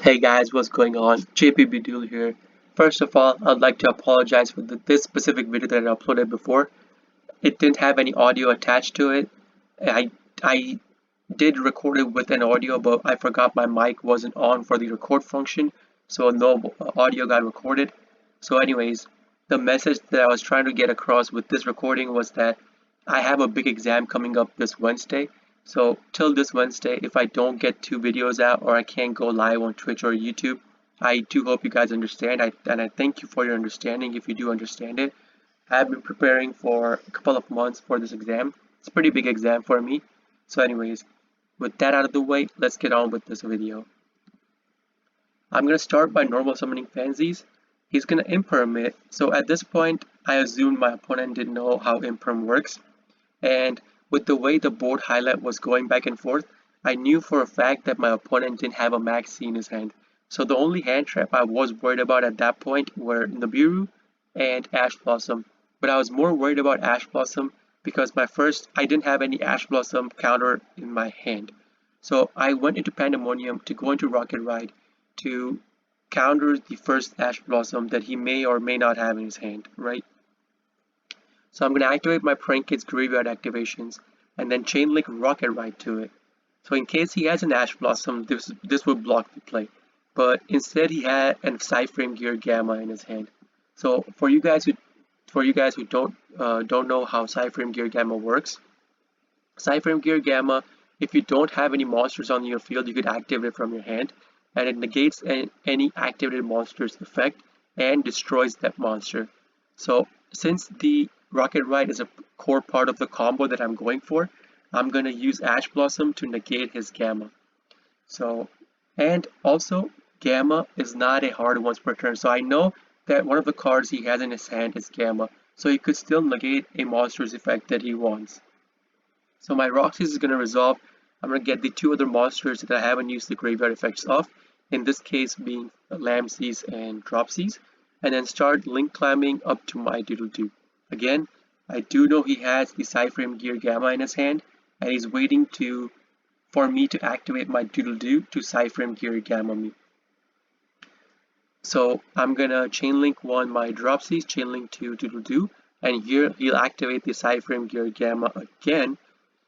Hey guys, what's going on? JPB Duel here. First of all, I'd like to apologize for this specific video that I uploaded before. It didn't have any audio attached to it. I did record it with an audio, but I forgot my mic wasn't on for the record function, so no audio got recorded. So anyways, the message that I was trying to get across with this recording was that I have a big exam coming up this Wednesday. So till this Wednesday, if I don't get 2 videos out or I can't go live on Twitch or YouTube, I do hope you guys understand. And I thank you for your understanding if you do understand it. I've been preparing for a couple of months for this exam. It's a pretty big exam for me. So anyways, with that out of the way, let's get on with this video. I'm going to start by normal summoning Fansies. He's going to imperm it. So at this point, I assumed my opponent didn't know how imperm works. And with the way the board highlight was going back and forth, I knew for a fact that my opponent didn't have a Maxi in his hand. So the only hand trap I was worried about at that point were Nibiru and Ash Blossom. But I was more worried about Ash Blossom because I didn't have any Ash Blossom counter in my hand. So I went into Pandemonium to go into Rocket Ride to counter the first Ash Blossom that he may or may not have in his hand, right? So I'm going to activate my Prank Kids Graveyard activations and then Chainlink Rocket Ride to it. So in case he has an Ash Blossom, this would block the play. But instead he had an Psyframe Gear Gamma in his hand. So for you guys who don't know how Psyframe Gear Gamma works, Psyframe Gear Gamma, if you don't have any monsters on your field, you could activate it from your hand, and it negates any activated monster's effect and destroys that monster. So since the Rocket Ride is a core part of the combo that I'm going for, I'm going to use Ash Blossom to negate his Gamma. So, and also Gamma is not a hard once per turn, so I know that one of the cards he has in his hand is Gamma, so he could still negate a monster's effect that he wants. So my Roxy's is going to resolve. I'm going to get the 2 other monsters that I haven't used the graveyard effects of, in this case being Lamseas and Dropsies, and then start link climbing up to my Doodle-Doo. Again, I do know he has the Psyframe Gear Gamma in his hand, and he's waiting for me to activate my Doodle-Doo to Psyframe Gear Gamma me. So I'm gonna Chainlink 1 my Dropsies, Chainlink 2 Doodle-Doo, and here he'll activate the Psyframe Gear Gamma again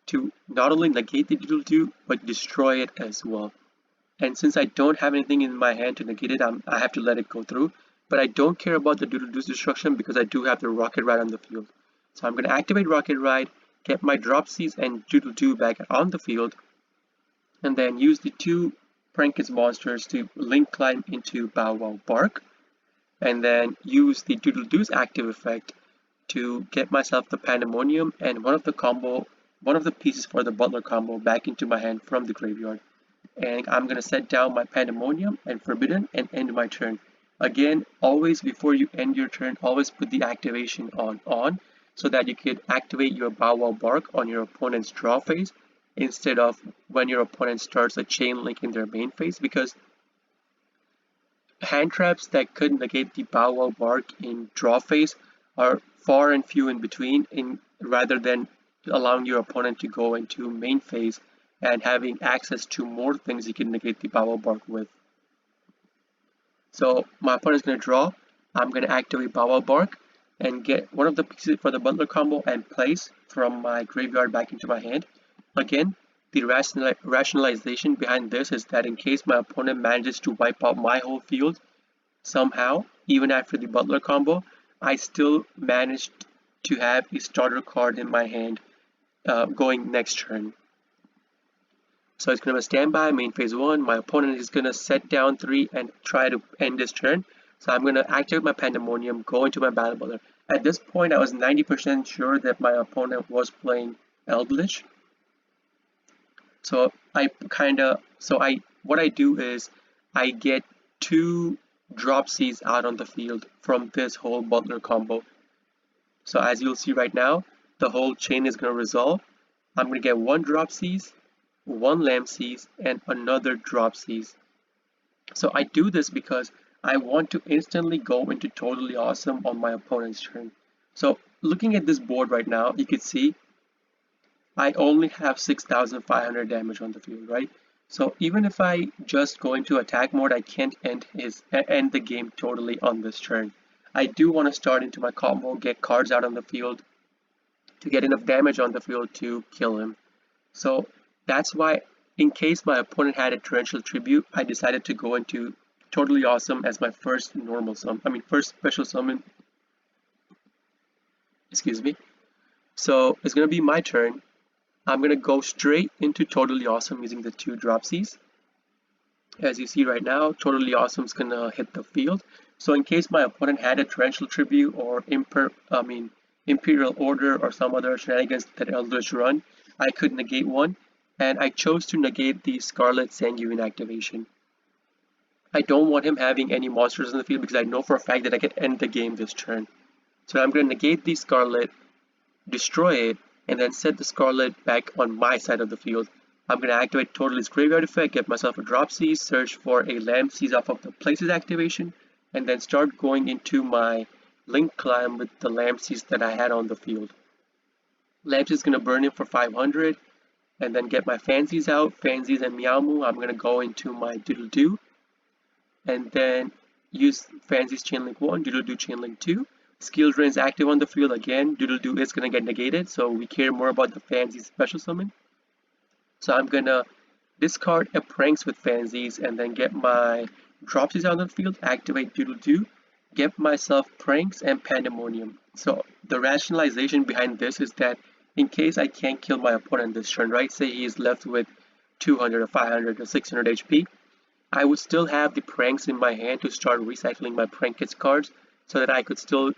to not only negate the Doodle-Doo, but destroy it as well. And since I don't have anything in my hand to negate it, I have to let it go through. But I don't care about the Doodle-Doo's destruction because I do have the Rocket Ride on the field. So I'm going to activate Rocket Ride, get my Dropsies and Doodle-Doo back on the field, and then use the 2 Prankins monsters to link climb into Bow Wow Bark, and then use the Doodle-Doo's active effect to get myself the Pandemonium and one of the pieces for the Butler combo back into my hand from the graveyard. And I'm going to set down my Pandemonium and Forbidden and end my turn. Again, always before you end your turn, always put the activation on so that you can activate your Bow Wow Bark on your opponent's draw phase instead of when your opponent starts a chain link in their main phase, because hand traps that could negate the Bow Wow Bark in draw phase are far and few in between, rather than allowing your opponent to go into main phase and having access to more things you can negate the Bow Wow Bark with. So my opponent's going to draw. I'm going to activate Bow Wow Bark and get one of the pieces for the Butler combo and place from my graveyard back into my hand. Again, the rationalization behind this is that in case my opponent manages to wipe out my whole field somehow, even after the Butler combo, I still managed to have a starter card in my hand going next turn. So it's going to stand by main phase 1. My opponent is going to set down 3 and try to end this turn. So I'm going to activate my Pandemonium, go into my Battle Butler. At this point, I was 90% sure that my opponent was playing Eldlich. So what I do is I get 2 Dropsies out on the field from this whole Butler combo. So as you'll see right now, the whole chain is going to resolve. I'm going to get 1 Dropsies, 1 Lamseas, and another Dropsies. So I do this because I want to instantly go into Totally Awesome on my opponent's turn. So looking at this board right now, you can see I only have 6,500 damage on the field, right? So even if I just go into attack mode, I can't end the game totally on this turn. I do want to start into my combo, get cards out on the field to get enough damage on the field to kill him. So that's why, in case my opponent had a Torrential Tribute, I decided to go into Totally Awesome as my first first special summon. Excuse me. So it's gonna be my turn. I'm gonna go straight into Totally Awesome using the 2 dropsies. As you see right now, Totally Awesome is gonna hit the field. So in case my opponent had a Torrential Tribute or Imperial Order or some other shenanigans that Eldlich run, I could negate one, and I chose to negate the Scarlet Sanguine activation. I don't want him having any monsters in the field because I know for a fact that I can end the game this turn. So I'm going to negate the Scarlet, destroy it, and then set the Scarlet back on my side of the field. I'm going to activate Totalist Graveyard Effect, get myself a Dropsy, search for a Lamb Seize off of the Places activation, and then start going into my Link Climb with the Lamb Seize that I had on the field. Lamb Seize is going to burn him for 500, and then get my Fancies out, Fancies and Meowmoo. I'm going to go into my Doodle-Doo, and then use Fancies Chainlink 1, Doodle-Doo Chainlink 2. Skill Drain is active on the field again. Doodle-Doo is going to get negated, so we care more about the Fancies special summon. So I'm going to discard a Pranks with Fancies and then get my Dropsies out on the field, activate Doodle-Doo, get myself Pranks and Pandemonium. So the rationalization behind this is that in case I can't kill my opponent this turn, right? Say he is left with 200 or 500 or 600 HP, I would still have the Pranks in my hand to start recycling my Prankets cards so that I could still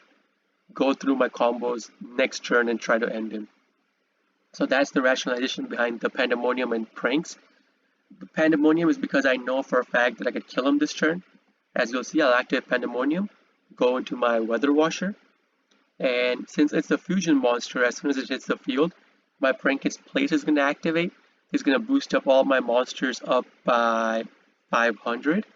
go through my combos next turn and try to end him. So that's the rationalization behind the Pandemonium and Pranks. The Pandemonium is because I know for a fact that I could kill him this turn. As you'll see, I'll activate Pandemonium, go into my Weather Washer, and since it's a fusion monster, as soon as it hits the field, my Prankets Place is going to activate. It's going to boost up all my monsters up by 500.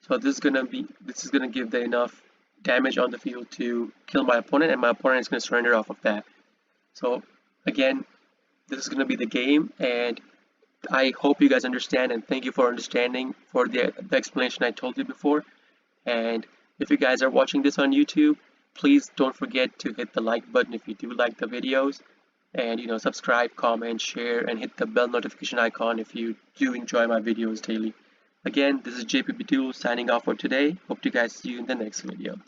So this is going to give the enough damage on the field to kill my opponent, and my opponent is going to surrender off of that. So again, this is going to be the game, and I hope you guys understand, and thank you for understanding for the explanation I told you before. And if you guys are watching this on YouTube, please don't forget to hit the like button if you do like the videos, and subscribe, comment, share, and hit the bell notification icon if you do enjoy my videos daily. Again, this is JPB Duel signing off for today. Hope to guys see you in the next video.